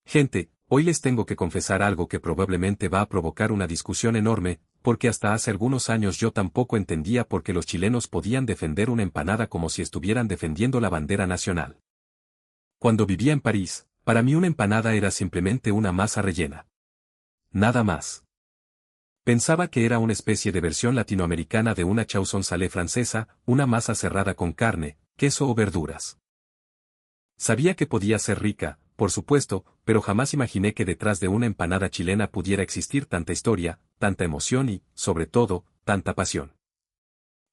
Gente, hoy les tengo que confesar algo que probablemente va a provocar una discusión enorme, porque hasta hace algunos años yo tampoco entendía por qué los chilenos podían defender una empanada como si estuvieran defendiendo la bandera nacional. Cuando vivía en París, para mí una empanada era simplemente una masa rellena. Nada más. Pensaba que era una especie de versión latinoamericana de una chaussone salé francesa, una masa cerrada con carne, queso o verduras. Sabía que podía ser rica, por supuesto, pero jamás imaginé que detrás de una empanada chilena pudiera existir tanta historia, tanta emoción y, sobre todo, tanta pasión.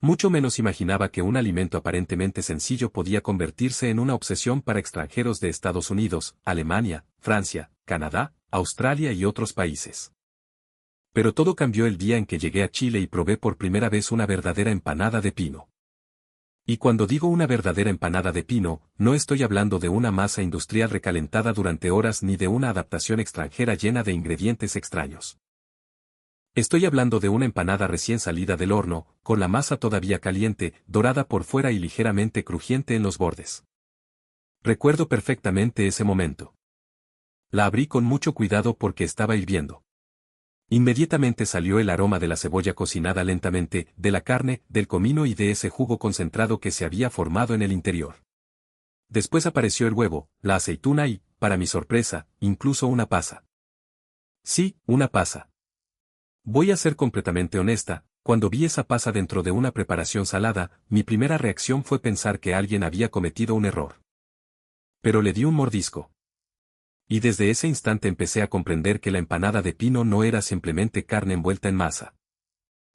Mucho menos imaginaba que un alimento aparentemente sencillo podía convertirse en una obsesión para extranjeros de Estados Unidos, Alemania, Francia, Canadá, Australia y otros países. Pero todo cambió el día en que llegué a Chile y probé por primera vez una verdadera empanada de pino. Y cuando digo una verdadera empanada de pino, no estoy hablando de una masa industrial recalentada durante horas ni de una adaptación extranjera llena de ingredientes extraños. Estoy hablando de una empanada recién salida del horno, con la masa todavía caliente, dorada por fuera y ligeramente crujiente en los bordes. Recuerdo perfectamente ese momento. La abrí con mucho cuidado porque estaba hirviendo. Inmediatamente salió el aroma de la cebolla cocinada lentamente, de la carne, del comino y de ese jugo concentrado que se había formado en el interior. Después apareció el huevo, la aceituna y, para mi sorpresa, incluso una pasa. Sí, una pasa. Voy a ser completamente honesta, cuando vi esa pasa dentro de una preparación salada, mi primera reacción fue pensar que alguien había cometido un error. Pero le di un mordisco. Y desde ese instante empecé a comprender que la empanada de pino no era simplemente carne envuelta en masa.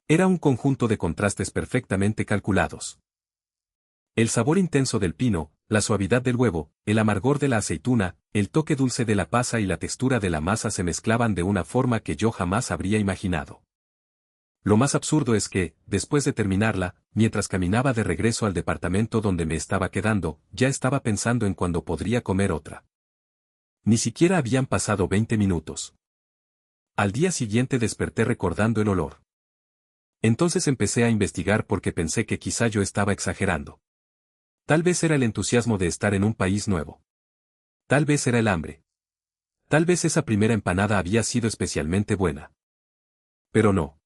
Era un conjunto de contrastes perfectamente calculados. El sabor intenso del pino, la suavidad del huevo, el amargor de la aceituna, el toque dulce de la pasa y la textura de la masa se mezclaban de una forma que yo jamás habría imaginado. Lo más absurdo es que, después de terminarla, mientras caminaba de regreso al departamento donde me estaba quedando, ya estaba pensando en cuándo podría comer otra. Ni siquiera habían pasado 20 minutos. Al día siguiente desperté recordando el olor. Entonces empecé a investigar porque pensé que quizá yo estaba exagerando. Tal vez era el entusiasmo de estar en un país nuevo. Tal vez era el hambre. Tal vez esa primera empanada había sido especialmente buena. Pero no.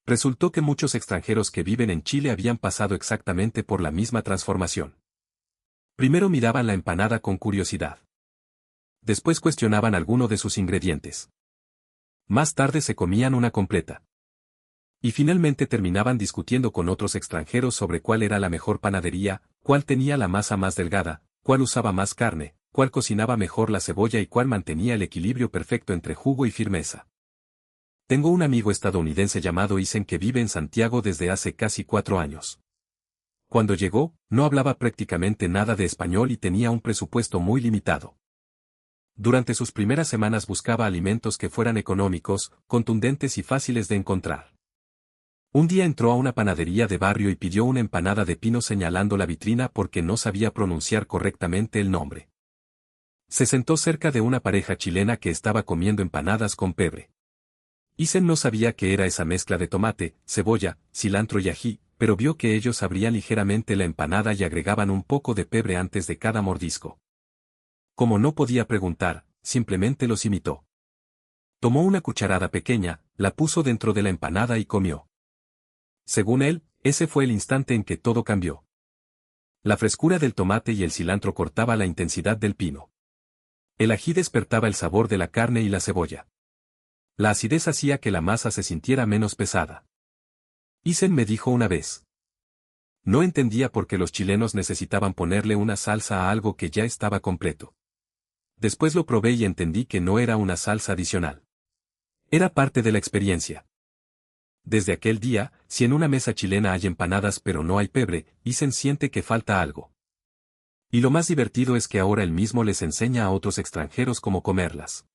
Resultó que muchos extranjeros que viven en Chile habían pasado exactamente por la misma transformación. Primero miraban la empanada con curiosidad. Después cuestionaban alguno de sus ingredientes. Más tarde se comían una completa. Y finalmente terminaban discutiendo con otros extranjeros sobre cuál era la mejor panadería, cuál tenía la masa más delgada, cuál usaba más carne, cuál cocinaba mejor la cebolla y cuál mantenía el equilibrio perfecto entre jugo y firmeza. Tengo un amigo estadounidense llamado Isen que vive en Santiago desde hace casi 4 años. Cuando llegó, no hablaba prácticamente nada de español y tenía un presupuesto muy limitado. Durante sus primeras semanas buscaba alimentos que fueran económicos, contundentes y fáciles de encontrar. Un día entró a una panadería de barrio y pidió una empanada de pino señalando la vitrina porque no sabía pronunciar correctamente el nombre. Se sentó cerca de una pareja chilena que estaba comiendo empanadas con pebre. Isen no sabía qué era esa mezcla de tomate, cebolla, cilantro y ají, pero vio que ellos abrían ligeramente la empanada y agregaban un poco de pebre antes de cada mordisco. Como no podía preguntar, simplemente los imitó. Tomó una cucharada pequeña, la puso dentro de la empanada y comió. Según él, ese fue el instante en que todo cambió. La frescura del tomate y el cilantro cortaba la intensidad del pino. El ají despertaba el sabor de la carne y la cebolla. La acidez hacía que la masa se sintiera menos pesada. Isen me dijo una vez. No entendía por qué los chilenos necesitaban ponerle una salsa a algo que ya estaba completo. Después lo probé y entendí que no era una salsa adicional. Era parte de la experiencia. Desde aquel día, si en una mesa chilena hay empanadas pero no hay pebre, Isen siente que falta algo. Y lo más divertido es que ahora él mismo les enseña a otros extranjeros cómo comerlas.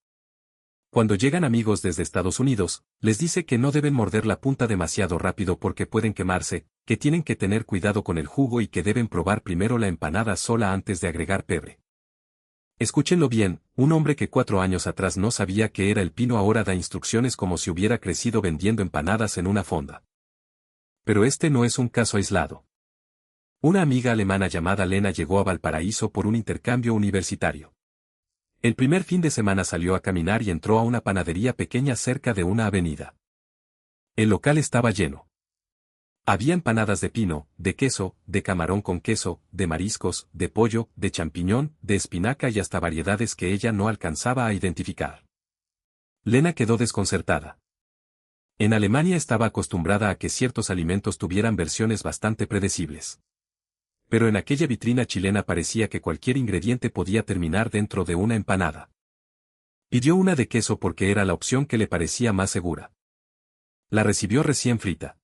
Cuando llegan amigos desde Estados Unidos, les dice que no deben morder la punta demasiado rápido porque pueden quemarse, que tienen que tener cuidado con el jugo y que deben probar primero la empanada sola antes de agregar pebre. Escúchenlo bien, un hombre que 4 años atrás no sabía qué era el pino ahora da instrucciones como si hubiera crecido vendiendo empanadas en una fonda. Pero este no es un caso aislado. Una amiga alemana llamada Lena llegó a Valparaíso por un intercambio universitario. El primer fin de semana salió a caminar y entró a una panadería pequeña cerca de una avenida. El local estaba lleno. Había empanadas de pino, de queso, de camarón con queso, de mariscos, de pollo, de champiñón, de espinaca y hasta variedades que ella no alcanzaba a identificar. Lena quedó desconcertada. En Alemania estaba acostumbrada a que ciertos alimentos tuvieran versiones bastante predecibles. Pero en aquella vitrina chilena parecía que cualquier ingrediente podía terminar dentro de una empanada. Pidió una de queso porque era la opción que le parecía más segura. La recibió recién frita.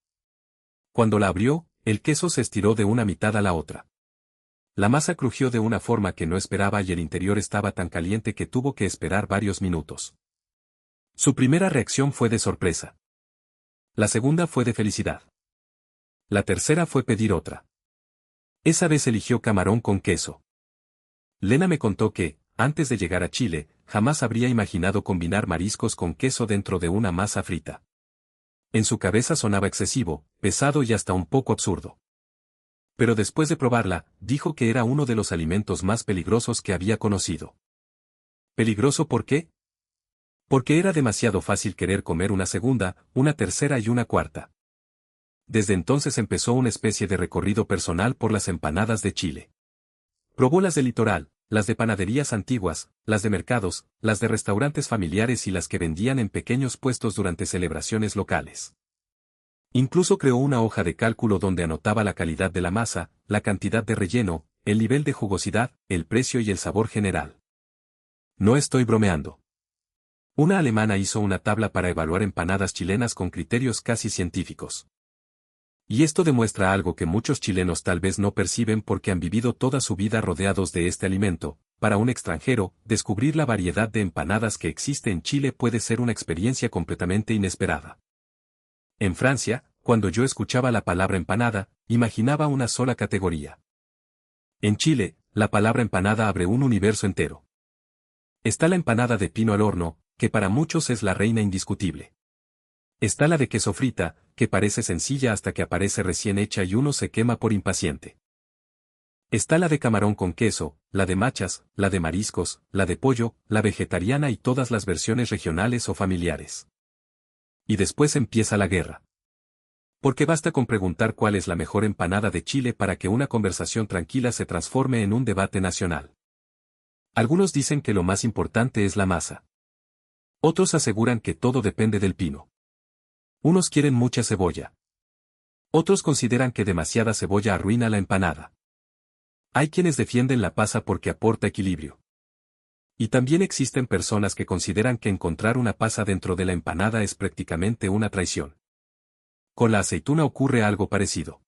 Cuando la abrió, el queso se estiró de una mitad a la otra. La masa crujió de una forma que no esperaba y el interior estaba tan caliente que tuvo que esperar varios minutos. Su primera reacción fue de sorpresa. La segunda fue de felicidad. La tercera fue pedir otra. Esa vez eligió camarón con queso. Lena me contó que, antes de llegar a Chile, jamás habría imaginado combinar mariscos con queso dentro de una masa frita. En su cabeza sonaba excesivo, pesado y hasta un poco absurdo. Pero después de probarla, dijo que era uno de los alimentos más peligrosos que había conocido. ¿Peligroso por qué? Porque era demasiado fácil querer comer una segunda, una tercera y una cuarta. Desde entonces empezó una especie de recorrido personal por las empanadas de Chile. Probó las del litoral, las de panaderías antiguas, las de mercados, las de restaurantes familiares y las que vendían en pequeños puestos durante celebraciones locales. Incluso creó una hoja de cálculo donde anotaba la calidad de la masa, la cantidad de relleno, el nivel de jugosidad, el precio y el sabor general. No estoy bromeando. Una alemana hizo una tabla para evaluar empanadas chilenas con criterios casi científicos. Y esto demuestra algo que muchos chilenos tal vez no perciben porque han vivido toda su vida rodeados de este alimento. Para un extranjero, descubrir la variedad de empanadas que existe en Chile puede ser una experiencia completamente inesperada. En Francia, cuando yo escuchaba la palabra empanada, imaginaba una sola categoría. En Chile, la palabra empanada abre un universo entero. Está la empanada de pino al horno, que para muchos es la reina indiscutible. Está la de queso frita, que parece sencilla hasta que aparece recién hecha y uno se quema por impaciente. Está la de camarón con queso, la de machas, la de mariscos, la de pollo, la vegetariana y todas las versiones regionales o familiares. Y después empieza la guerra. Porque basta con preguntar cuál es la mejor empanada de Chile para que una conversación tranquila se transforme en un debate nacional. Algunos dicen que lo más importante es la masa. Otros aseguran que todo depende del pino. Unos quieren mucha cebolla. Otros consideran que demasiada cebolla arruina la empanada. Hay quienes defienden la pasa porque aporta equilibrio. Y también existen personas que consideran que encontrar una pasa dentro de la empanada es prácticamente una traición. Con la aceituna ocurre algo parecido.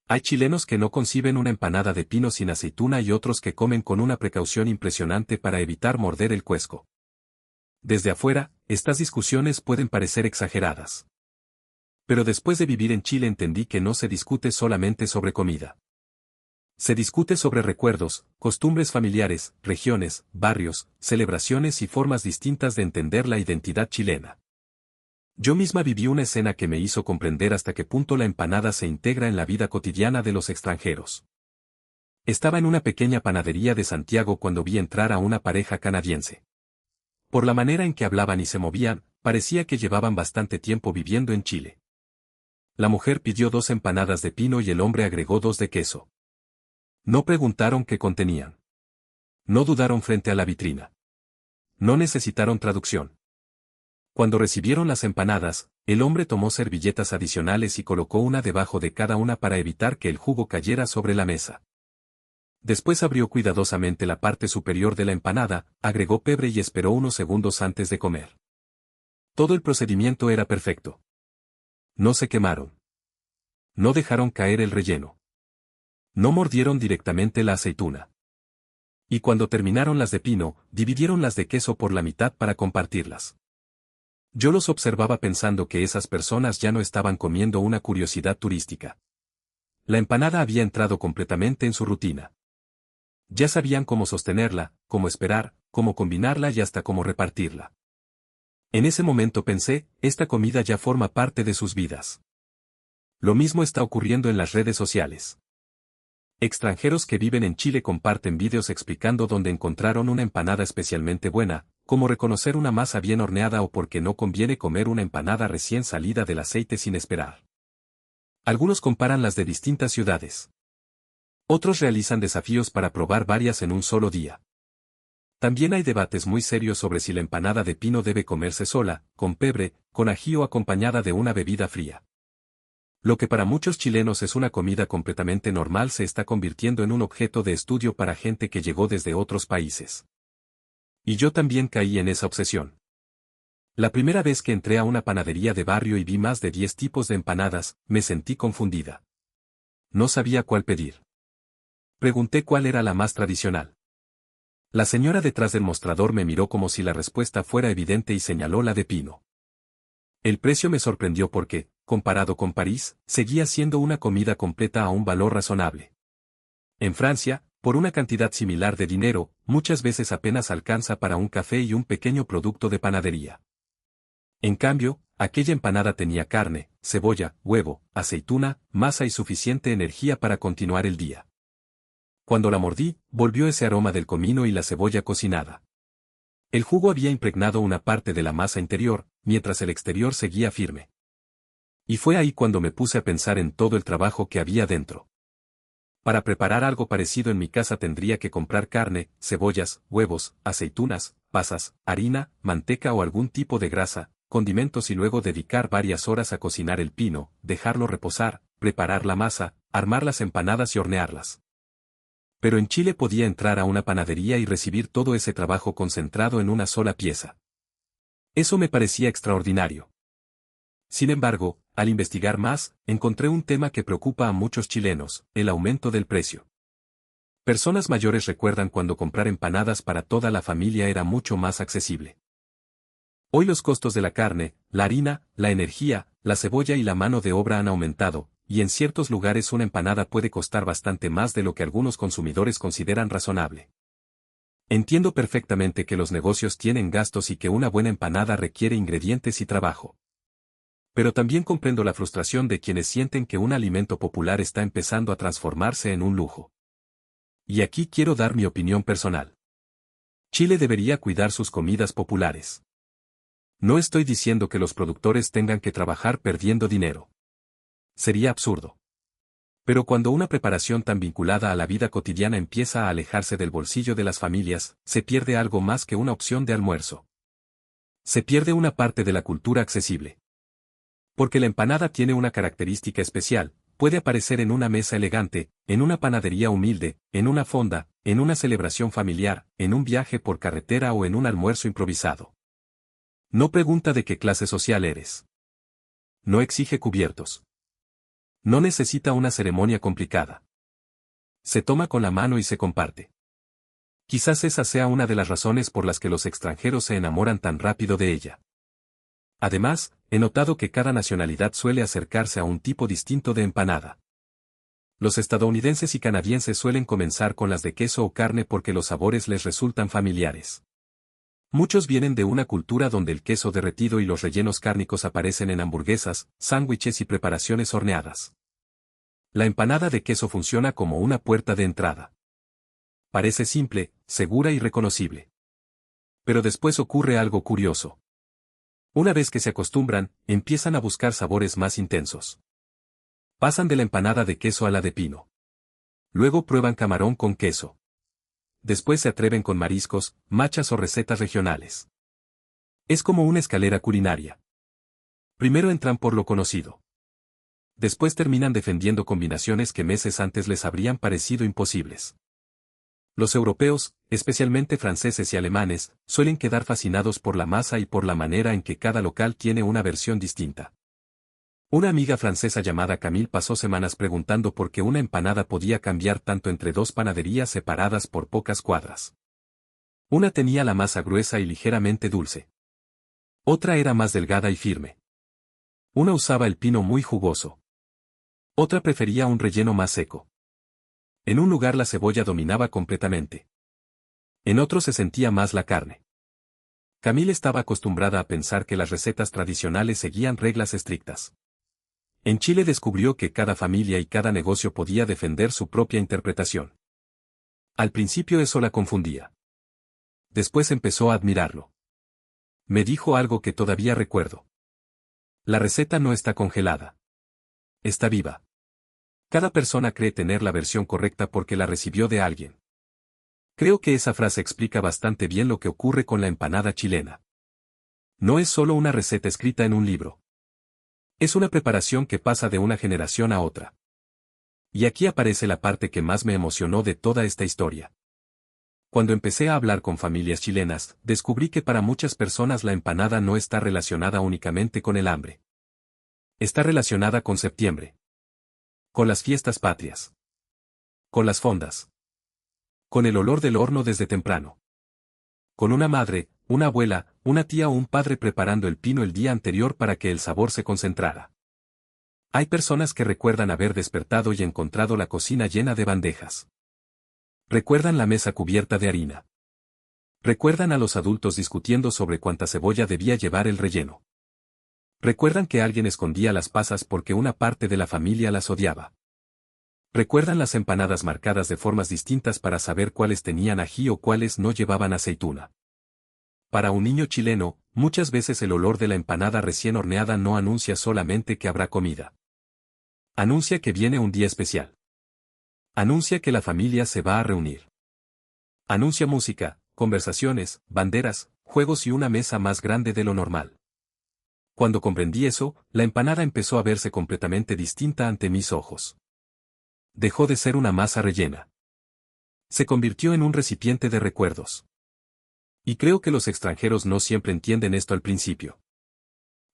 Hay chilenos que no conciben una empanada de pino sin aceituna y otros que comen con una precaución impresionante para evitar morder el cuesco. Desde afuera, estas discusiones pueden parecer exageradas. Pero después de vivir en Chile entendí que no se discute solamente sobre comida. Se discute sobre recuerdos, costumbres familiares, regiones, barrios, celebraciones y formas distintas de entender la identidad chilena. Yo misma viví una escena que me hizo comprender hasta qué punto la empanada se integra en la vida cotidiana de los extranjeros. Estaba en una pequeña panadería de Santiago cuando vi entrar a una pareja canadiense. Por la manera en que hablaban y se movían, parecía que llevaban bastante tiempo viviendo en Chile. La mujer pidió 2 empanadas de pino y el hombre agregó 2 de queso. No preguntaron qué contenían. No dudaron frente a la vitrina. No necesitaron traducción. Cuando recibieron las empanadas, el hombre tomó servilletas adicionales y colocó una debajo de cada una para evitar que el jugo cayera sobre la mesa. Después abrió cuidadosamente la parte superior de la empanada, agregó pebre y esperó unos segundos antes de comer. Todo el procedimiento era perfecto. No se quemaron. No dejaron caer el relleno. No mordieron directamente la aceituna. Y cuando terminaron las de pino, dividieron las de queso por la mitad para compartirlas. Yo los observaba pensando que esas personas ya no estaban comiendo una curiosidad turística. La empanada había entrado completamente en su rutina. Ya sabían cómo sostenerla, cómo esperar, cómo combinarla y hasta cómo repartirla. En ese momento pensé, esta comida ya forma parte de sus vidas. Lo mismo está ocurriendo en las redes sociales. Extranjeros que viven en Chile comparten vídeos explicando dónde encontraron una empanada especialmente buena, cómo reconocer una masa bien horneada o por qué no conviene comer una empanada recién salida del aceite sin esperar. Algunos comparan las de distintas ciudades. Otros realizan desafíos para probar varias en un solo día. También hay debates muy serios sobre si la empanada de pino debe comerse sola, con pebre, con ají o acompañada de una bebida fría. Lo que para muchos chilenos es una comida completamente normal se está convirtiendo en un objeto de estudio para gente que llegó desde otros países. Y yo también caí en esa obsesión. La primera vez que entré a una panadería de barrio y vi más de 10 tipos de empanadas, me sentí confundida. No sabía cuál pedir. Pregunté cuál era la más tradicional. La señora detrás del mostrador me miró como si la respuesta fuera evidente y señaló la de pino. El precio me sorprendió porque, comparado con París, seguía siendo una comida completa a un valor razonable. En Francia, por una cantidad similar de dinero, muchas veces apenas alcanza para un café y un pequeño producto de panadería. En cambio, aquella empanada tenía carne, cebolla, huevo, aceituna, masa y suficiente energía para continuar el día. Cuando la mordí, volvió ese aroma del comino y la cebolla cocinada. El jugo había impregnado una parte de la masa interior, mientras el exterior seguía firme. Y fue ahí cuando me puse a pensar en todo el trabajo que había dentro. Para preparar algo parecido en mi casa tendría que comprar carne, cebollas, huevos, aceitunas, pasas, harina, manteca o algún tipo de grasa, condimentos y luego dedicar varias horas a cocinar el pino, dejarlo reposar, preparar la masa, armar las empanadas y hornearlas. Pero en Chile podía entrar a una panadería y recibir todo ese trabajo concentrado en una sola pieza. Eso me parecía extraordinario. Sin embargo, al investigar más, encontré un tema que preocupa a muchos chilenos, el aumento del precio. Personas mayores recuerdan cuando comprar empanadas para toda la familia era mucho más accesible. Hoy los costos de la carne, la harina, la energía, la cebolla y la mano de obra han aumentado, y en ciertos lugares una empanada puede costar bastante más de lo que algunos consumidores consideran razonable. Entiendo perfectamente que los negocios tienen gastos y que una buena empanada requiere ingredientes y trabajo. Pero también comprendo la frustración de quienes sienten que un alimento popular está empezando a transformarse en un lujo. Y aquí quiero dar mi opinión personal. Chile debería cuidar sus comidas populares. No estoy diciendo que los productores tengan que trabajar perdiendo dinero. Sería absurdo. Pero cuando una preparación tan vinculada a la vida cotidiana empieza a alejarse del bolsillo de las familias, se pierde algo más que una opción de almuerzo. Se pierde una parte de la cultura accesible. Porque la empanada tiene una característica especial, puede aparecer en una mesa elegante, en una panadería humilde, en una fonda, en una celebración familiar, en un viaje por carretera o en un almuerzo improvisado. No pregunta de qué clase social eres. No exige cubiertos. No necesita una ceremonia complicada. Se toma con la mano y se comparte. Quizás esa sea una de las razones por las que los extranjeros se enamoran tan rápido de ella. Además, he notado que cada nacionalidad suele acercarse a un tipo distinto de empanada. Los estadounidenses y canadienses suelen comenzar con las de queso o carne porque los sabores les resultan familiares. Muchos vienen de una cultura donde el queso derretido y los rellenos cárnicos aparecen en hamburguesas, sándwiches y preparaciones horneadas. La empanada de queso funciona como una puerta de entrada. Parece simple, segura y reconocible. Pero después ocurre algo curioso. Una vez que se acostumbran, empiezan a buscar sabores más intensos. Pasan de la empanada de queso a la de pino. Luego prueban camarón con queso. Después se atreven con mariscos, machas o recetas regionales. Es como una escalera culinaria. Primero entran por lo conocido. Después terminan defendiendo combinaciones que meses antes les habrían parecido imposibles. Los europeos, especialmente franceses y alemanes, suelen quedar fascinados por la masa y por la manera en que cada local tiene una versión distinta. Una amiga francesa llamada Camille pasó semanas preguntando por qué una empanada podía cambiar tanto entre dos panaderías separadas por pocas cuadras. Una tenía la masa gruesa y ligeramente dulce. Otra era más delgada y firme. Una usaba el pino muy jugoso. Otra prefería un relleno más seco. En un lugar la cebolla dominaba completamente. En otro se sentía más la carne. Camille estaba acostumbrada a pensar que las recetas tradicionales seguían reglas estrictas. En Chile descubrió que cada familia y cada negocio podía defender su propia interpretación. Al principio eso la confundía. Después empezó a admirarlo. Me dijo algo que todavía recuerdo. La receta no está congelada. Está viva. Cada persona cree tener la versión correcta porque la recibió de alguien. Creo que esa frase explica bastante bien lo que ocurre con la empanada chilena. No es solo una receta escrita en un libro. Es una preparación que pasa de una generación a otra. Y aquí aparece la parte que más me emocionó de toda esta historia. Cuando empecé a hablar con familias chilenas, descubrí que para muchas personas la empanada no está relacionada únicamente con el hambre. Está relacionada con septiembre. Con las fiestas patrias. Con las fondas. Con el olor del horno desde temprano. Con una madre, una abuela, una tía o un padre preparando el pino el día anterior para que el sabor se concentrara. Hay personas que recuerdan haber despertado y encontrado la cocina llena de bandejas. Recuerdan la mesa cubierta de harina. Recuerdan a los adultos discutiendo sobre cuánta cebolla debía llevar el relleno. Recuerdan que alguien escondía las pasas porque una parte de la familia las odiaba. Recuerdan las empanadas marcadas de formas distintas para saber cuáles tenían ají o cuáles no llevaban aceituna. Para un niño chileno, muchas veces el olor de la empanada recién horneada no anuncia solamente que habrá comida. Anuncia que viene un día especial. Anuncia que la familia se va a reunir. Anuncia música, conversaciones, banderas, juegos y una mesa más grande de lo normal. Cuando comprendí eso, la empanada empezó a verse completamente distinta ante mis ojos. Dejó de ser una masa rellena. Se convirtió en un recipiente de recuerdos. Y creo que los extranjeros no siempre entienden esto al principio.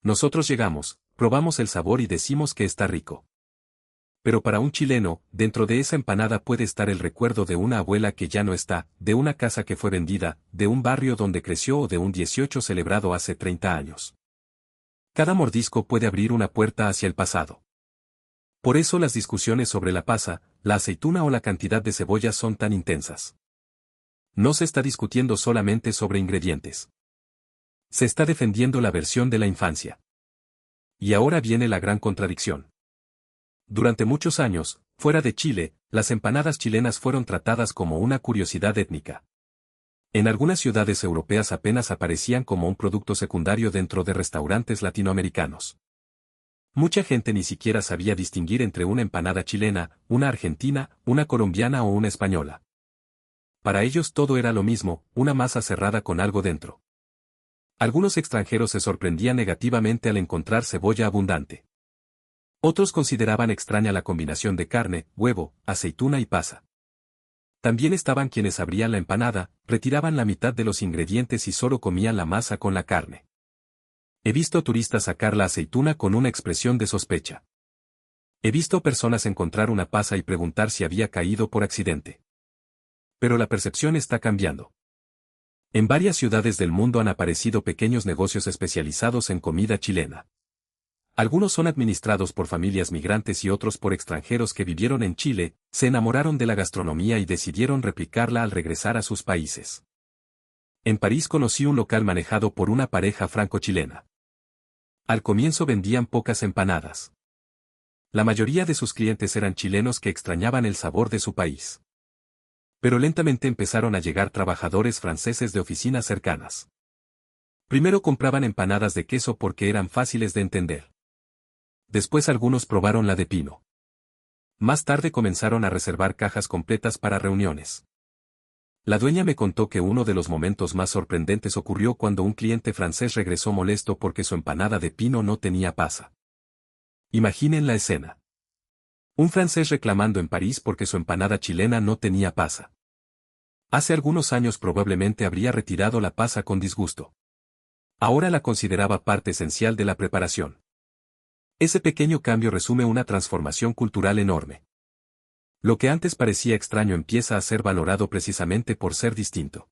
Nosotros llegamos, probamos el sabor y decimos que está rico. Pero para un chileno, dentro de esa empanada puede estar el recuerdo de una abuela que ya no está, de una casa que fue vendida, de un barrio donde creció o de un 18 celebrado hace 30 años. Cada mordisco puede abrir una puerta hacia el pasado. Por eso las discusiones sobre la pasa, la aceituna o la cantidad de cebolla son tan intensas. No se está discutiendo solamente sobre ingredientes. Se está defendiendo la versión de la infancia. Y ahora viene la gran contradicción. Durante muchos años, fuera de Chile, las empanadas chilenas fueron tratadas como una curiosidad étnica. En algunas ciudades europeas apenas aparecían como un producto secundario dentro de restaurantes latinoamericanos. Mucha gente ni siquiera sabía distinguir entre una empanada chilena, una argentina, una colombiana o una española. Para ellos todo era lo mismo, una masa cerrada con algo dentro. Algunos extranjeros se sorprendían negativamente al encontrar cebolla abundante. Otros consideraban extraña la combinación de carne, huevo, aceituna y pasa. También estaban quienes abrían la empanada, retiraban la mitad de los ingredientes y solo comían la masa con la carne. He visto turistas sacar la aceituna con una expresión de sospecha. He visto personas encontrar una pasa y preguntar si había caído por accidente. Pero la percepción está cambiando. En varias ciudades del mundo han aparecido pequeños negocios especializados en comida chilena. Algunos son administrados por familias migrantes y otros por extranjeros que vivieron en Chile, se enamoraron de la gastronomía y decidieron replicarla al regresar a sus países. En París conocí un local manejado por una pareja franco-chilena. Al comienzo vendían pocas empanadas. La mayoría de sus clientes eran chilenos que extrañaban el sabor de su país. Pero lentamente empezaron a llegar trabajadores franceses de oficinas cercanas. Primero compraban empanadas de queso porque eran fáciles de entender. Después algunos probaron la de pino. Más tarde comenzaron a reservar cajas completas para reuniones. La dueña me contó que uno de los momentos más sorprendentes ocurrió cuando un cliente francés regresó molesto porque su empanada de pino no tenía pasa. Imaginen la escena. Un francés reclamando en París porque su empanada chilena no tenía pasa. Hace algunos años probablemente habría retirado la pasa con disgusto. Ahora la consideraba parte esencial de la preparación. Ese pequeño cambio resume una transformación cultural enorme. Lo que antes parecía extraño empieza a ser valorado precisamente por ser distinto.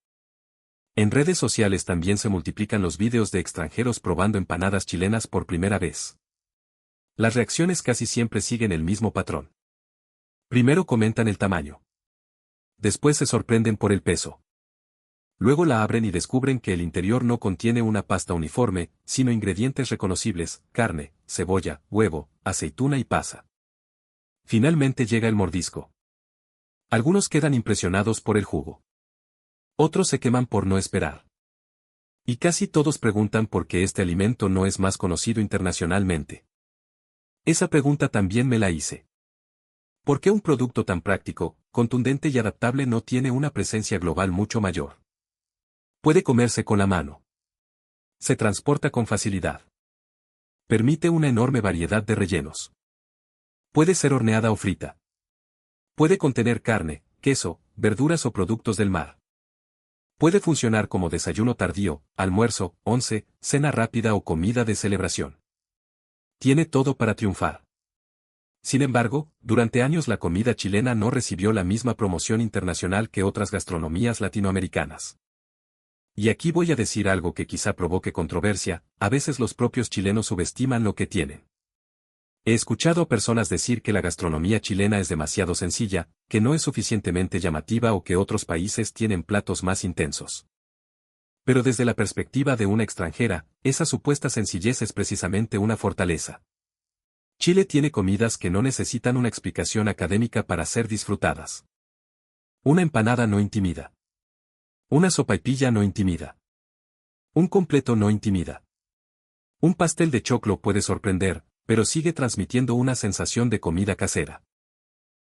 En redes sociales también se multiplican los vídeos de extranjeros probando empanadas chilenas por primera vez. Las reacciones casi siempre siguen el mismo patrón. Primero comentan el tamaño. Después se sorprenden por el peso. Luego la abren y descubren que el interior no contiene una pasta uniforme, sino ingredientes reconocibles: carne, cebolla, huevo, aceituna y pasa. Finalmente llega el mordisco. Algunos quedan impresionados por el jugo. Otros se queman por no esperar. Y casi todos preguntan por qué este alimento no es más conocido internacionalmente. Esa pregunta también me la hice. ¿Por qué un producto tan práctico, contundente y adaptable no tiene una presencia global mucho mayor? Puede comerse con la mano. Se transporta con facilidad. Permite una enorme variedad de rellenos. Puede ser horneada o frita. Puede contener carne, queso, verduras o productos del mar. Puede funcionar como desayuno tardío, almuerzo, once, cena rápida o comida de celebración. Tiene todo para triunfar. Sin embargo, durante años la comida chilena no recibió la misma promoción internacional que otras gastronomías latinoamericanas. Y aquí voy a decir algo que quizá provoque controversia: a veces los propios chilenos subestiman lo que tienen. He escuchado a personas decir que la gastronomía chilena es demasiado sencilla, que no es suficientemente llamativa o que otros países tienen platos más intensos. Pero desde la perspectiva de una extranjera, esa supuesta sencillez es precisamente una fortaleza. Chile tiene comidas que no necesitan una explicación académica para ser disfrutadas. Una empanada no intimida. Una sopaipilla no intimida. Un completo no intimida. Un pastel de choclo puede sorprender, pero sigue transmitiendo una sensación de comida casera.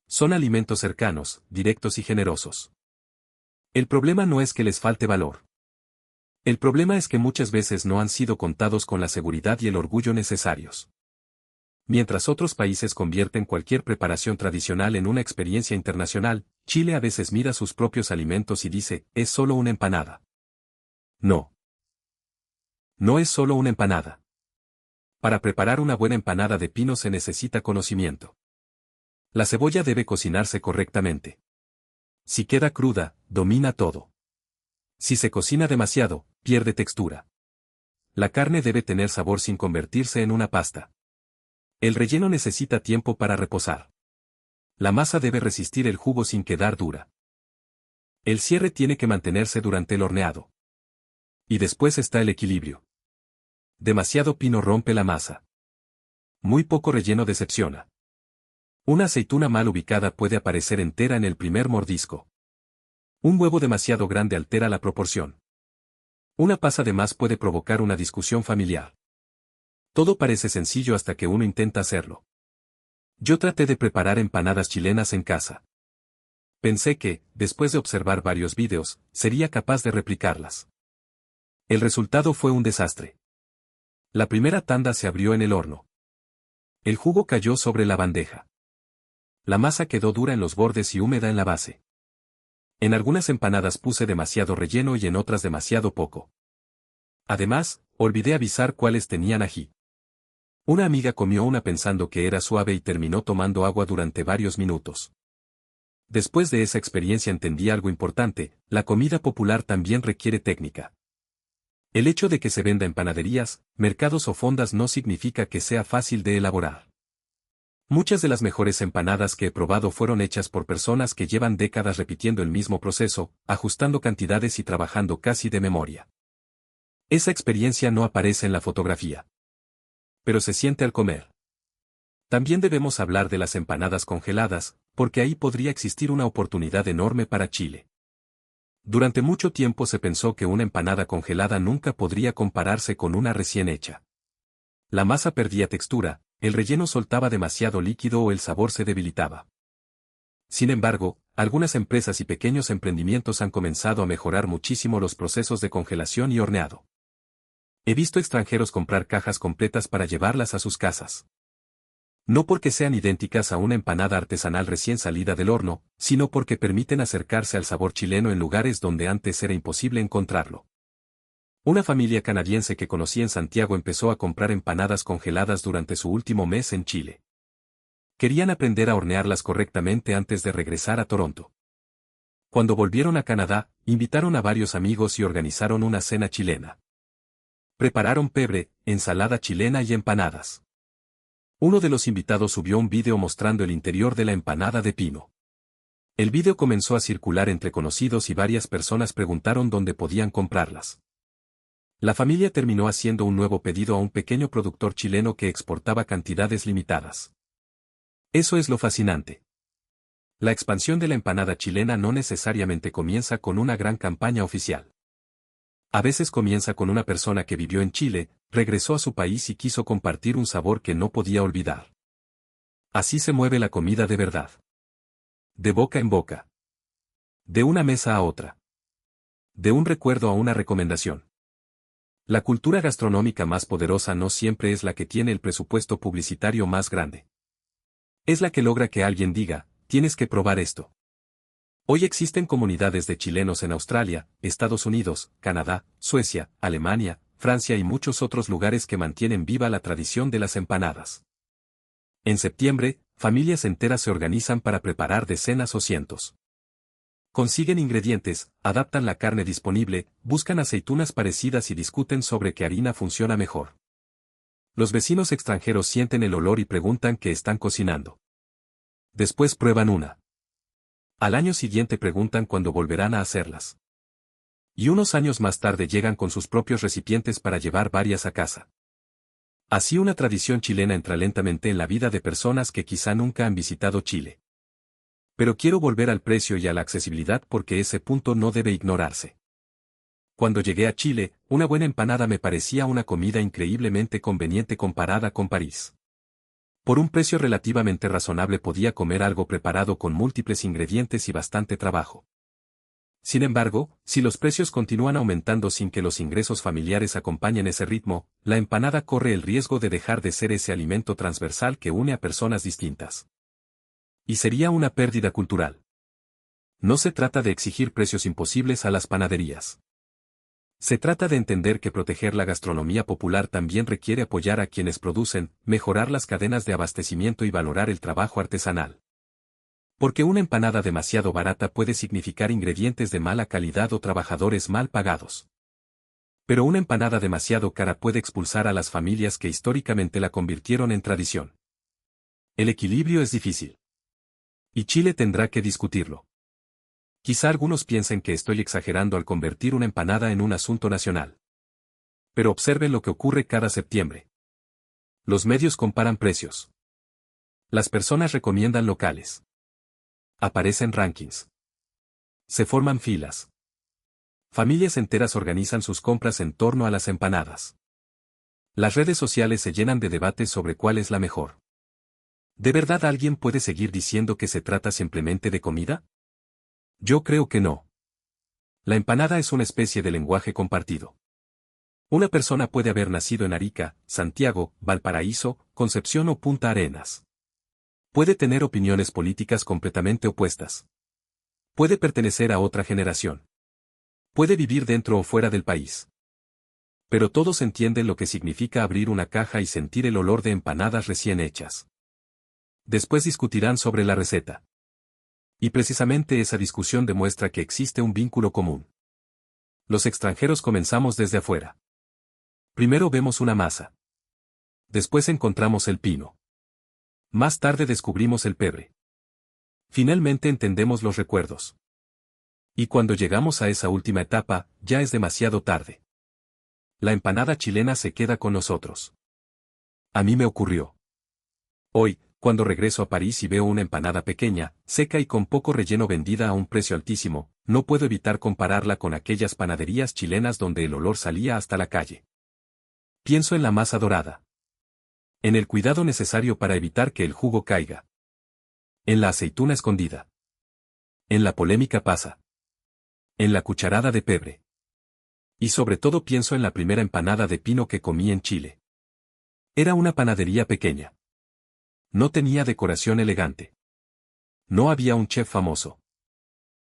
Son alimentos cercanos, directos y generosos. El problema no es que les falte valor. El problema es que muchas veces no han sido contados con la seguridad y el orgullo necesarios. Mientras otros países convierten cualquier preparación tradicional en una experiencia internacional, Chile a veces mira sus propios alimentos y dice: es solo una empanada. No. No es solo una empanada. Para preparar una buena empanada de pino se necesita conocimiento. La cebolla debe cocinarse correctamente. Si queda cruda, domina todo. Si se cocina demasiado, pierde textura. La carne debe tener sabor sin convertirse en una pasta. El relleno necesita tiempo para reposar. La masa debe resistir el jugo sin quedar dura. El cierre tiene que mantenerse durante el horneado. Y después está el equilibrio. Demasiado pino rompe la masa. Muy poco relleno decepciona. Una aceituna mal ubicada puede aparecer entera en el primer mordisco. Un huevo demasiado grande altera la proporción. Una pasa de más puede provocar una discusión familiar. Todo parece sencillo hasta que uno intenta hacerlo. Yo traté de preparar empanadas chilenas en casa. Pensé que, después de observar varios vídeos, sería capaz de replicarlas. El resultado fue un desastre. La primera tanda se abrió en el horno. El jugo cayó sobre la bandeja. La masa quedó dura en los bordes y húmeda en la base. En algunas empanadas puse demasiado relleno y en otras demasiado poco. Además, olvidé avisar cuáles tenían ají. Una amiga comió una pensando que era suave y terminó tomando agua durante varios minutos. Después de esa experiencia entendí algo importante: la comida popular también requiere técnica. El hecho de que se venda en panaderías, mercados o fondas no significa que sea fácil de elaborar. Muchas de las mejores empanadas que he probado fueron hechas por personas que llevan décadas repitiendo el mismo proceso, ajustando cantidades y trabajando casi de memoria. Esa experiencia no aparece en la fotografía. Pero se siente al comer. También debemos hablar de las empanadas congeladas, porque ahí podría existir una oportunidad enorme para Chile. Durante mucho tiempo se pensó que una empanada congelada nunca podría compararse con una recién hecha. La masa perdía textura, el relleno soltaba demasiado líquido o el sabor se debilitaba. Sin embargo, algunas empresas y pequeños emprendimientos han comenzado a mejorar muchísimo los procesos de congelación y horneado. He visto extranjeros comprar cajas completas para llevarlas a sus casas. No porque sean idénticas a una empanada artesanal recién salida del horno, sino porque permiten acercarse al sabor chileno en lugares donde antes era imposible encontrarlo. Una familia canadiense que conocí en Santiago empezó a comprar empanadas congeladas durante su último mes en Chile. Querían aprender a hornearlas correctamente antes de regresar a Toronto. Cuando volvieron a Canadá, invitaron a varios amigos y organizaron una cena chilena. Prepararon pebre, ensalada chilena y empanadas. Uno de los invitados subió un vídeo mostrando el interior de la empanada de pino. El vídeo comenzó a circular entre conocidos y varias personas preguntaron dónde podían comprarlas. La familia terminó haciendo un nuevo pedido a un pequeño productor chileno que exportaba cantidades limitadas. Eso es lo fascinante. La expansión de la empanada chilena no necesariamente comienza con una gran campaña oficial. A veces comienza con una persona que vivió en Chile, regresó a su país y quiso compartir un sabor que no podía olvidar. Así se mueve la comida de verdad. De boca en boca. De una mesa a otra. De un recuerdo a una recomendación. La cultura gastronómica más poderosa no siempre es la que tiene el presupuesto publicitario más grande. Es la que logra que alguien diga, tienes que probar esto. Hoy existen comunidades de chilenos en Australia, Estados Unidos, Canadá, Suecia, Alemania, Francia y muchos otros lugares que mantienen viva la tradición de las empanadas. En septiembre, familias enteras se organizan para preparar decenas o cientos. Consiguen ingredientes, adaptan la carne disponible, buscan aceitunas parecidas y discuten sobre qué harina funciona mejor. Los vecinos extranjeros sienten el olor y preguntan qué están cocinando. Después prueban una. Al año siguiente preguntan cuándo volverán a hacerlas. Y unos años más tarde llegan con sus propios recipientes para llevar varias a casa. Así una tradición chilena entra lentamente en la vida de personas que quizá nunca han visitado Chile. Pero quiero volver al precio y a la accesibilidad porque ese punto no debe ignorarse. Cuando llegué a Chile, una buena empanada me parecía una comida increíblemente conveniente comparada con París. Por un precio relativamente razonable podía comer algo preparado con múltiples ingredientes y bastante trabajo. Sin embargo, si los precios continúan aumentando sin que los ingresos familiares acompañen ese ritmo, la empanada corre el riesgo de dejar de ser ese alimento transversal que une a personas distintas. Y sería una pérdida cultural. No se trata de exigir precios imposibles a las panaderías. Se trata de entender que proteger la gastronomía popular también requiere apoyar a quienes producen, mejorar las cadenas de abastecimiento y valorar el trabajo artesanal. Porque una empanada demasiado barata puede significar ingredientes de mala calidad o trabajadores mal pagados. Pero una empanada demasiado cara puede expulsar a las familias que históricamente la convirtieron en tradición. El equilibrio es difícil. Y Chile tendrá que discutirlo. Quizá algunos piensen que estoy exagerando al convertir una empanada en un asunto nacional. Pero observen lo que ocurre cada septiembre. Los medios comparan precios. Las personas recomiendan locales. Aparecen rankings. Se forman filas. Familias enteras organizan sus compras en torno a las empanadas. Las redes sociales se llenan de debates sobre cuál es la mejor. ¿De verdad alguien puede seguir diciendo que se trata simplemente de comida? Yo creo que no. La empanada es una especie de lenguaje compartido. Una persona puede haber nacido en Arica, Santiago, Valparaíso, Concepción o Punta Arenas. Puede tener opiniones políticas completamente opuestas. Puede pertenecer a otra generación. Puede vivir dentro o fuera del país. Pero todos entienden lo que significa abrir una caja y sentir el olor de empanadas recién hechas. Después discutirán sobre la receta. Y precisamente esa discusión demuestra que existe un vínculo común. Los extranjeros comenzamos desde afuera. Primero vemos una masa. Después encontramos el pino. Más tarde descubrimos el pebre. Finalmente entendemos los recuerdos. Y cuando llegamos a esa última etapa, ya es demasiado tarde. La empanada chilena se queda con nosotros. A mí me ocurrió. Hoy, cuando regreso a París y veo una empanada pequeña, seca y con poco relleno vendida a un precio altísimo, no puedo evitar compararla con aquellas panaderías chilenas donde el olor salía hasta la calle. Pienso en la masa dorada. En el cuidado necesario para evitar que el jugo caiga. En la aceituna escondida. En la polémica pasa. En la cucharada de pebre. Y sobre todo pienso en la primera empanada de pino que comí en Chile. Era una panadería pequeña. No tenía decoración elegante. No había un chef famoso.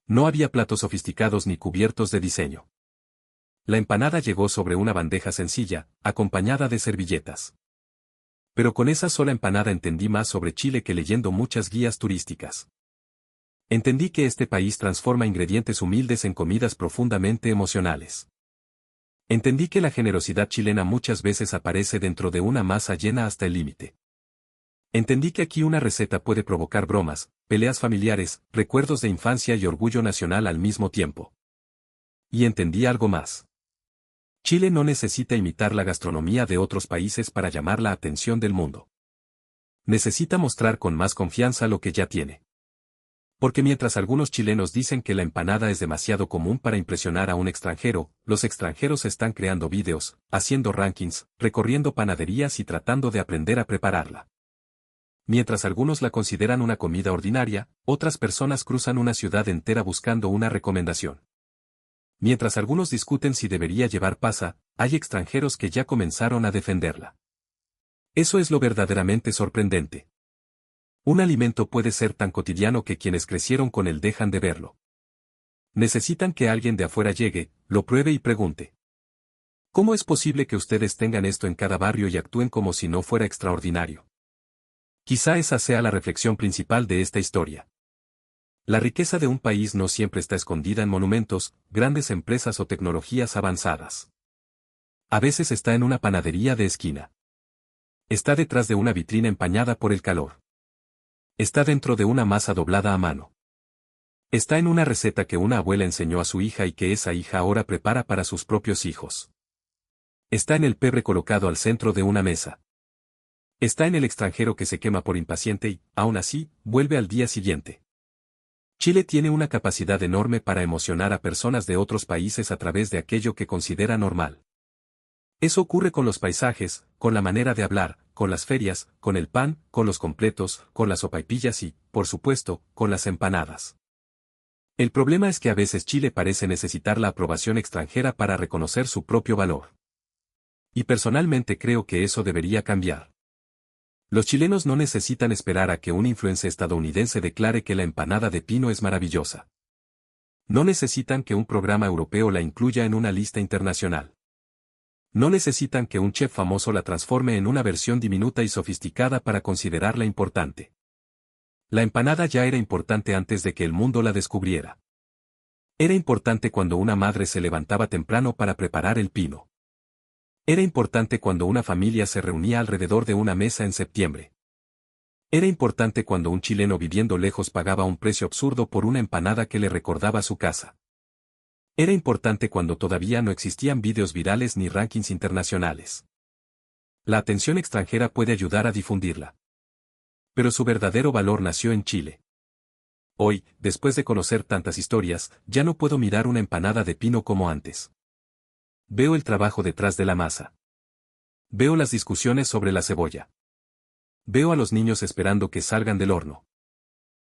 No había platos sofisticados ni cubiertos de diseño. La empanada llegó sobre una bandeja sencilla, acompañada de servilletas. Pero con esa sola empanada entendí más sobre Chile que leyendo muchas guías turísticas. Entendí que este país transforma ingredientes humildes en comidas profundamente emocionales. Entendí que la generosidad chilena muchas veces aparece dentro de una masa llena hasta el límite. Entendí que aquí una receta puede provocar bromas, peleas familiares, recuerdos de infancia y orgullo nacional al mismo tiempo. Y entendí algo más. Chile no necesita imitar la gastronomía de otros países para llamar la atención del mundo. Necesita mostrar con más confianza lo que ya tiene. Porque mientras algunos chilenos dicen que la empanada es demasiado común para impresionar a un extranjero, los extranjeros están creando vídeos, haciendo rankings, recorriendo panaderías y tratando de aprender a prepararla. Mientras algunos la consideran una comida ordinaria, otras personas cruzan una ciudad entera buscando una recomendación. Mientras algunos discuten si debería llevar pasa, hay extranjeros que ya comenzaron a defenderla. Eso es lo verdaderamente sorprendente. Un alimento puede ser tan cotidiano que quienes crecieron con él dejan de verlo. Necesitan que alguien de afuera llegue, lo pruebe y pregunte. ¿Cómo es posible que ustedes tengan esto en cada barrio y actúen como si no fuera extraordinario? Quizá esa sea la reflexión principal de esta historia. La riqueza de un país no siempre está escondida en monumentos, grandes empresas o tecnologías avanzadas. A veces está en una panadería de esquina. Está detrás de una vitrina empañada por el calor. Está dentro de una masa doblada a mano. Está en una receta que una abuela enseñó a su hija y que esa hija ahora prepara para sus propios hijos. Está en el pebre colocado al centro de una mesa. Está en el extranjero que se quema por impaciente y, aún así, vuelve al día siguiente. Chile tiene una capacidad enorme para emocionar a personas de otros países a través de aquello que considera normal. Eso ocurre con los paisajes, con la manera de hablar, con las ferias, con el pan, con los completos, con las sopaipillas y, por supuesto, con las empanadas. El problema es que a veces Chile parece necesitar la aprobación extranjera para reconocer su propio valor. Y personalmente creo que eso debería cambiar. Los chilenos no necesitan esperar a que un influencer estadounidense declare que la empanada de pino es maravillosa. No necesitan que un programa europeo la incluya en una lista internacional. No necesitan que un chef famoso la transforme en una versión diminuta y sofisticada para considerarla importante. La empanada ya era importante antes de que el mundo la descubriera. Era importante cuando una madre se levantaba temprano para preparar el pino. Era importante cuando una familia se reunía alrededor de una mesa en septiembre. Era importante cuando un chileno viviendo lejos pagaba un precio absurdo por una empanada que le recordaba su casa. Era importante cuando todavía no existían vídeos virales ni rankings internacionales. La atención extranjera puede ayudar a difundirla. Pero su verdadero valor nació en Chile. Hoy, después de conocer tantas historias, ya no puedo mirar una empanada de pino como antes. Veo el trabajo detrás de la masa. Veo las discusiones sobre la cebolla. Veo a los niños esperando que salgan del horno.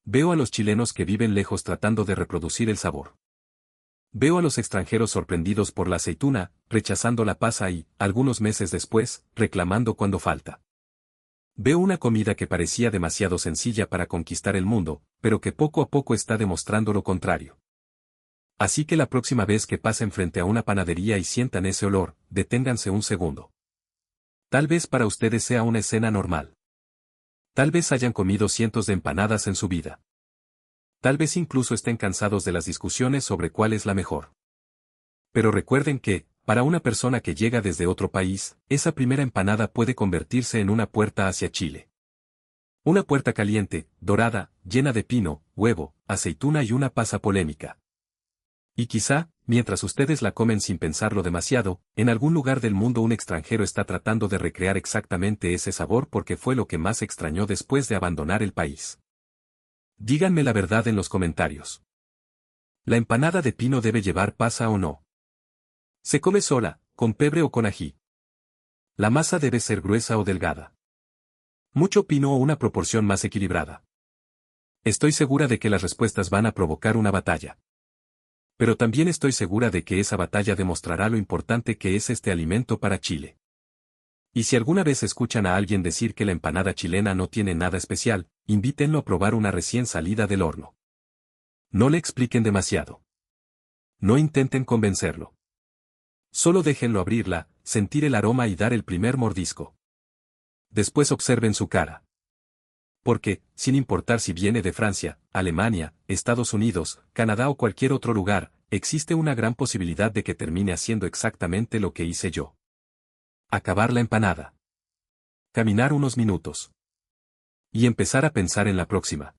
Veo a los chilenos que viven lejos tratando de reproducir el sabor. Veo a los extranjeros sorprendidos por la aceituna, rechazando la pasa y, algunos meses después, reclamando cuando falta. Veo una comida que parecía demasiado sencilla para conquistar el mundo, pero que poco a poco está demostrando lo contrario. Así que la próxima vez que pasen frente a una panadería y sientan ese olor, deténganse un segundo. Tal vez para ustedes sea una escena normal. Tal vez hayan comido cientos de empanadas en su vida. Tal vez incluso estén cansados de las discusiones sobre cuál es la mejor. Pero recuerden que, para una persona que llega desde otro país, esa primera empanada puede convertirse en una puerta hacia Chile. Una puerta caliente, dorada, llena de pino, huevo, aceituna y una pasa polémica. Y quizá, mientras ustedes la comen sin pensarlo demasiado, en algún lugar del mundo un extranjero está tratando de recrear exactamente ese sabor porque fue lo que más extrañó después de abandonar el país. Díganme la verdad en los comentarios. ¿La empanada de pino debe llevar pasa o no? ¿Se come sola, con pebre o con ají? ¿La masa debe ser gruesa o delgada? ¿Mucho pino o una proporción más equilibrada? Estoy segura de que las respuestas van a provocar una batalla. Pero también estoy segura de que esa batalla demostrará lo importante que es este alimento para Chile. Y si alguna vez escuchan a alguien decir que la empanada chilena no tiene nada especial, invítenlo a probar una recién salida del horno. No le expliquen demasiado. No intenten convencerlo. Solo déjenlo abrirla, sentir el aroma y dar el primer mordisco. Después observen su cara. Porque, sin importar si viene de Francia, Alemania, Estados Unidos, Canadá o cualquier otro lugar, existe una gran posibilidad de que termine haciendo exactamente lo que hice yo. Acabar la empanada. Caminar unos minutos. Y empezar a pensar en la próxima.